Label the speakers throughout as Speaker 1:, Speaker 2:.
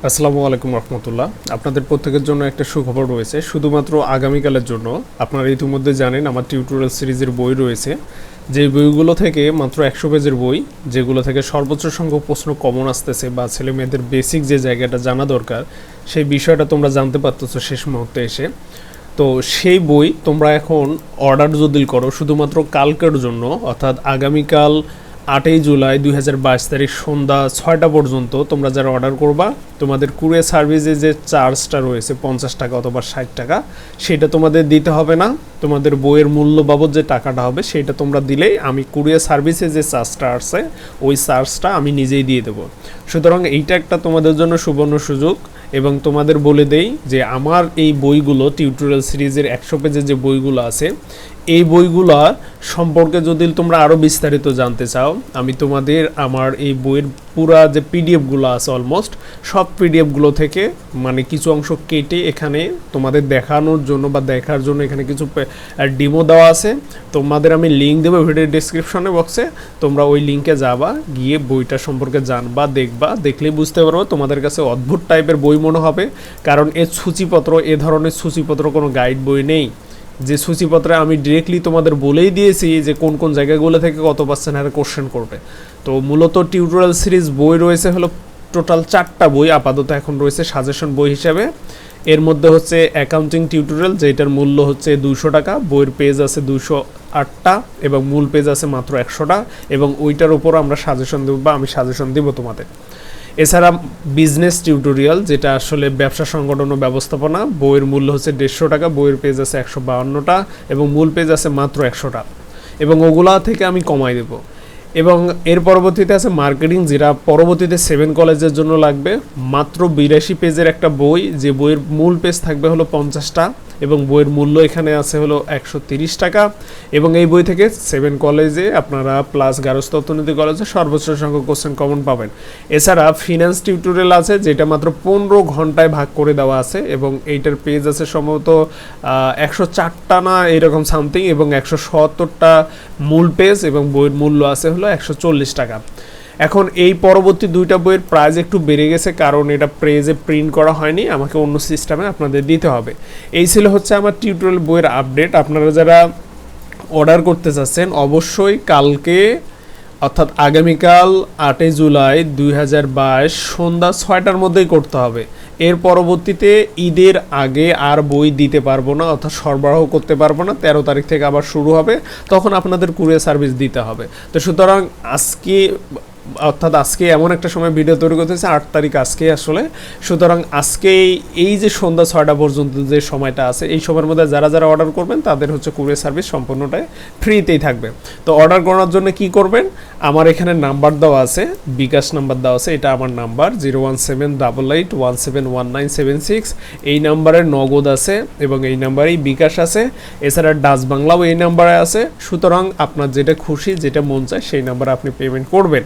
Speaker 1: আসসালামু আলাইকুম রহমতুল্লাহ। আপনাদের প্রত্যেকের জন্য একটা সুখবর রয়েছে, শুধুমাত্র আগামীকালের জন্য। আপনারা ইতিমধ্যে জানেন আমার টিউটোরিয়াল সিরিজের বই রয়েছে, যে বইগুলো থেকে মাত্র 100 পেজের বই, যেগুলো থেকে সর্বোচ্চ সংখ্যক প্রশ্ন কমন আসতেছে বা ছেলে মেয়েদের বেসিক যে জায়গাটা জানা দরকার সেই বিষয়টা তোমরা জানতে পারতেছো শেষ মুহূর্তে এসে। তো সেই বই তোমরা এখন অর্ডার যদি করো শুধুমাত্র কালকের জন্য, অর্থাৎ আগামীকাল 8ই জুলাই 2022 তারিখ সন্ধ্যা 6টা পর্যন্ত তোমরা যারা অর্ডার করবা, তোমাদের কুরিয়ার সার্ভিসে যে চার্জটা রয়েছে 50 টাকা অথবা 60 টাকা, সেটা তোমাদের দিতে হবে না। তোমাদের বইয়ের মূল্য বাবদ যে টাকাটা হবে সেটা তোমরা দিলেই আমি কুরিয়ার সার্ভিসে যে চার্জটা আছে ওই চার্জটা আমি নিজেই দিয়ে দেবো। সুতরাং এইটা একটা তোমাদের জন্য সুবর্ণ সুযোগ। এবং তোমাদের বলে দেই যে আমার এই বইগুলো টিউটোরিয়াল সিরিজের 100 পেজের যে বইগুলো আছে, এই বইগুলো সম্পর্কে যদি তোমরা আরও বিস্তারিত জানতে চাও, আমি তোমাদের আমার এই বইয়ের পুরা যে পিডিএফগুলো আছে অলমোস্ট সব পিডিএফগুলো থেকে মানে কিছু অংশ কেটে এখানে তোমাদের দেখানোর জন্য বা দেখার জন্য এখানে কিছু ডিমো দেওয়া আছে। তোমাদের আমি লিঙ্ক দেবো ভিডিও ডিসক্রিপশনে বক্সে, তোমরা ওই লিঙ্কে যাবা, গিয়ে বইটা সম্পর্কে জানবা, দেখবা, দেখলেই বুঝতে পারবো। তোমাদের কাছে অদ্ভুত টাইপের বই মনে হবে, কারণ এর সূচিপত্র, এ ধরনের সূচিপত্র কোনো গাইড বই নেই। যে সূচিপত্রে আমি ডিরেক্টলি তোমাদের বলেই দিয়েছি যে কোন কোন জায়গাগুলো থেকে কত পার্সেন্ট হারে কোশ্চেন করবে। তো মূলত টিউটোরিয়াল সিরিজ বই রয়েছে হলো টোটাল 4টা বই আপাতত এখন রয়েছে সাজেশন বই হিসাবে। এর মধ্যে হচ্ছে অ্যাকাউন্টিং টিউটোরিয়াল, যেটার মূল্য হচ্ছে 200 টাকা, বইয়ের পেজ আছে 208টা এবং মূল পেজ আছে মাত্র 100টা, এবং ওইটার উপর আমরা সাজেশন দেবো বা আমি সাজেশন দেবো তোমাদের। এছাড়া বিজনেস টিউটোরিয়াল, যেটা আসলে ব্যবসা সংগঠন ও ব্যবস্থাপনা, বইয়ের মূল্য হচ্ছে 150 টাকা, বইয়ের পেজ আছে 152টা এবং মূল পেজ আছে মাত্র 100টা, এবং ওগুলা থেকে আমি কমাই দেবো। এবং এর পরবর্তীতে আছে মার্কেটিং, যেটা পরবর্তীতে 7 কলেজের জন্য লাগবে, মাত্র 82 পেজের একটা বই, যে বইয়ের মূল পেজ থাকবে হলো 50টা এবং বইয়ের মূল্য এখানে আছে হলো 130 টাকা। এবং এই বই থেকে 7 কলেজে আপনারা প্লাস গার্হস্থ্য অর্থনীতি কলেজে সর্বোচ্চ সংখ্যক কোশ্চেন কমন পাবেন। এছাড়া ফিনান্স টিউটোরিয়াল আছে, যেটা মাত্র 15 ঘন্টায় ভাগ করে দেওয়া আছে, এবং এইটার পেজ আছে সম্ভবত 104টা না এরকম সামথিং, এবং 170টা মূল পেজ, এবং বইয়ের মূল্য আছে হলো 140 টাকা। এখন এই পরবর্তী 2টা বইয়ের প্রাইস একটু বেড়ে গেছে, কারণ এটা পেজে প্রিন্ট করা হয়নি, আমাকে অন্য সিস্টেমে আপনাদের দিতে হবে। এই ছিল হচ্ছে আমার টিউটোরিয়াল বইয়ের আপডেট। আপনারা যারা অর্ডার করতে চাচ্ছেন অবশ্যই কালকে অর্থাৎ আগামীকাল 8ই জুলাই 2022 সন্ধ্যা 6টার মধ্যেই করতে হবে। এর পরবর্তীতে ঈদের আগে আর বই দিতে পারবো না, অর্থাৎ সরবরাহ করতে পারবো না। 13 তারিখ থেকে আবার শুরু হবে, তখন আপনাদের কুরিয়ার সার্ভিস দিতে হবে। তো সুতরাং আজকে এমন একটা সময় ভিডিও তৈরি করতেছে, 8 তারিখ আজকে আসলে। সুতরাং আজকে এই যে সন্ধ্যা 6টা পর্যন্ত যে সময়টা আছে, এই সময়ের মধ্যে যারা যারা অর্ডার করবেন তাদের হচ্ছে কুরিয়ার সার্ভিস সম্পূর্ণটাই ফ্রিতেই থাকবে। তো অর্ডার করার জন্য কি করবেন, আমার এখানে নাম্বার দেওয়া আছে, বিকাশ নাম্বার দেওয়া আছে, এটা আমার নাম্বার 01788171976। এই নাম্বারে নগদ আছে এবং এই নাম্বারেই বিকাশ আছে। এছাড়া ডাচ বাংলাও এই নাম্বারে আছে। সুতরাং আপনার যেটা খুশি, যেটা মন চায় সেই নাম্বারে আপনি পেমেন্ট করবেন,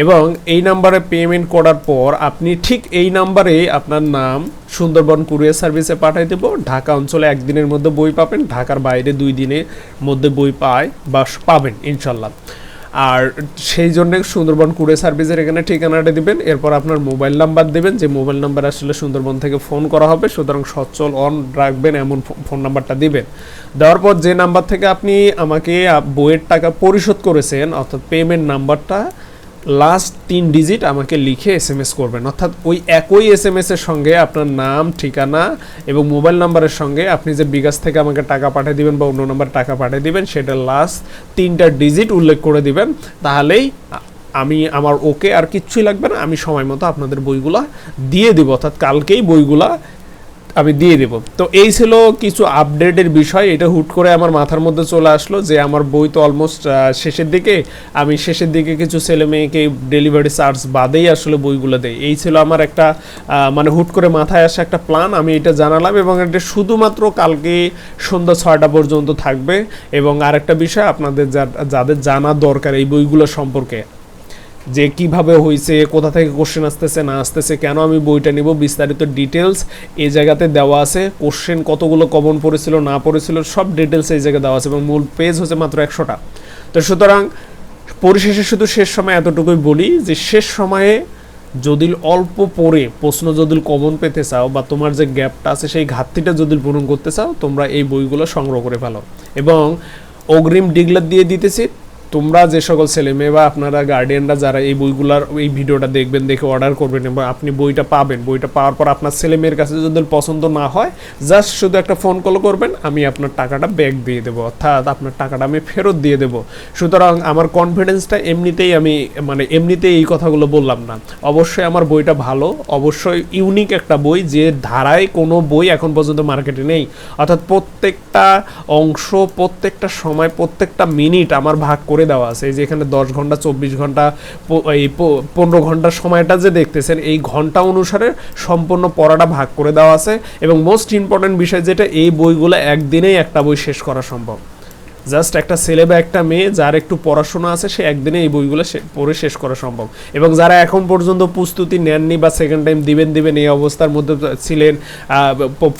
Speaker 1: এবং এই নাম্বারে পেমেন্ট করার পর আপনি ঠিক এই নাম্বারে আপনার নাম সুন্দরবন কুরিয়ার সার্ভিসে পাঠিয়ে দেব। ঢাকা অঞ্চলে 1 দিনের মধ্যে বই পাবেন, ঢাকার বাইরে 2 দিনের মধ্যে বই পাবেন ইনশাল্লাহ। আর সেই জন্য সুন্দরবন কুরিয়ার সার্ভিসের এখানে ঠিকানাটা দিবেন, এরপর আপনার মোবাইল নাম্বার দেবেন, যে মোবাইল নাম্বার আসলে সুন্দরবন থেকে ফোন করা হবে, সুতরাং সচল অন রাখবেন এমন ফোন নাম্বারটা দিবেন। দেওয়ার পর যে নাম্বার থেকে আপনি আমাকে বইয়ের টাকা পরিশোধ করেছেন, অর্থাৎ পেমেন্ট নাম্বারটা লাস্ট 3 ডিজিট আমাকে লিখে SMS করবেন। অর্থাৎ ওই একই SMS এর সঙ্গে আপনার নাম, ঠিকানা এবং মোবাইল নাম্বারের সঙ্গে আপনি যে বিকাশ থেকে আমাকে টাকা পাঠিয়ে দিবেন বা অন্য নাম্বার টাকা পাঠিয়ে দিবেন, সেটা লাস্ট 3টা ডিজিট উল্লেখ করে দিবেন। তাহলেই আমার ওকে, আর কিচ্ছুই লাগবে না, আমি সময় মতো আপনাদের বইগুলা দিয়ে দিব, অর্থাৎ কালকেই বইগুলা আমি দিয়ে দেব। তো এই ছিল কিছু আপডেটের বিষয়। এটা হুট করে আমার মাথার মধ্যে চলে আসলো যে আমার বই তো অলমোস্ট শেষের দিকে, আমি শেষের দিকে কিছু ছেলে মেয়েকে ডেলিভারি চার্জ বাদেই আসলে বইগুলো দেই। এই ছিল আমার একটা মানে হুট করে মাথায় আসা একটা প্ল্যান, আমি এটা জানালাম, এবং এটা শুধুমাত্র কালকে সন্ধ্যা 6টা পর্যন্ত থাকবে। এবং আরেকটা বিষয়, আপনাদের যাদের জানা দরকার এই বইগুলো সম্পর্কে, যে কিভাবে হয়েছে, কোথা থেকে কোশ্চেন আসতেছে না আসতেছে, কেন আমি বইটা নিব, বিস্তারিত ডিটেলস এই জায়গাতে দেওয়া আছে। কোশ্চেন কতগুলো কমন পড়েছিল না পড়েছিল সব ডিটেলস এই জায়গায় দেওয়া আছে, এবং মূল পেজ হচ্ছে মাত্র 100টা। তো সুতরাং পরিশেষে শুধু শেষ সময় এতটুকুই বলি যে শেষ সময়ে যদি অল্প পড়ে প্রশ্ন যদি কমন পেতে চাও বা তোমার যে গ্যাপটা আছে সেই ঘাটতিটা যদি পূরণ করতে চাও, তোমরা এই বইগুলো সংগ্রহ করে ফেলো। এবং অগ্রিম ডিক্লেয়ার দিয়ে দিতেছি, তোমরা যে সকল ছেলে মেয়ে বা আপনারা গার্ডিয়ানরা যারা এই বইগুলার এই ভিডিওটা দেখবেন, দেখে অর্ডার করবেন এবং আপনি বইটা পাবেন, বইটা পাওয়ার পর আপনার ছেলে মেয়ের কাছে যদি পছন্দ না হয়, জাস্ট শুধু একটা ফোন কল করবেন, আমি আপনার টাকাটা ব্যাক দিয়ে দেবো, অর্থাৎ আপনার টাকাটা আমি ফেরত দিয়ে দেবো। সুতরাং আমার কনফিডেন্সটা এমনিতেই আমি এমনিতেই এই কথাগুলো বললাম না। অবশ্যই আমার বইটা ভালো, অবশ্যই ইউনিক একটা বই, যে ধারায় কোনো বই এখন পর্যন্ত মার্কেটে নেই। অর্থাৎ প্রত্যেকটা অংশ, প্রত্যেকটা সময়, প্রত্যেকটা মিনিট আমার ভাগ করে দেওয়া আছে। এই যে এখানে 10 ঘন্টা, 24 ঘন্টা, এই 15 ঘন্টার সময়টা যে দেখতেছেন, এই ঘন্টা অনুসারে সম্পূর্ণ পড়াটা ভাগ করে দেওয়া আছে। এবং মোস্ট ইম্পর্টেন্ট বিষয় যেটা, এই বইগুলো একদিনেই একটা বই শেষ করা সম্ভব। জাস্ট একটা ছেলে বা একটা মেয়ে যার একটু পড়াশোনা আছে, সে একদিনে এই বইগুলো পড়ে শেষ করা সম্ভব। এবং যারা এখন পর্যন্ত প্রস্তুতি নেননি বা সেকেন্ড টাইম দিবেন এই অবস্থার মধ্যে ছিলেন,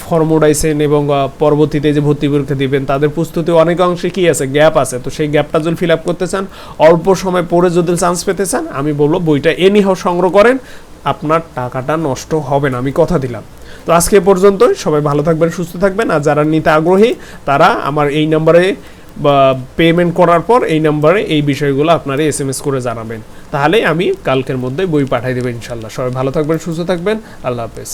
Speaker 1: ফর্ম উঠাইছেন এবং পরবর্তীতে যে ভর্তি পরীক্ষা দিবেন, তাদের প্রস্তুতি অনেক অংশে কী আছে, গ্যাপ আছে। তো সেই গ্যাপটা যদি ফিল আপ করতে চান, অল্প সময় পড়ে যদি চান্স পেতে চান, আমি বলবো বইটা এনিহাও সংগ্রহ করেন, আপনার টাকাটা নষ্ট হবে না, আমি কথা দিলাম। তো আজকে পর্যন্তই, সবাই ভালো থাকবেন, সুস্থ থাকবেন। আর যারা নিতে আগ্রহী, তারা আমার এই নাম্বারে বা পেমেন্ট করার পর এই নাম্বারে এই বিষয়গুলো আপনারা SMS করে জানাবেন, তাহলে আমি কালকের মধ্যে বই পাঠিয়ে দেবো ইনশাল্লাহ। সবাই ভালো থাকবেন, সুস্থ থাকবেন, আল্লাহ হাফেজ।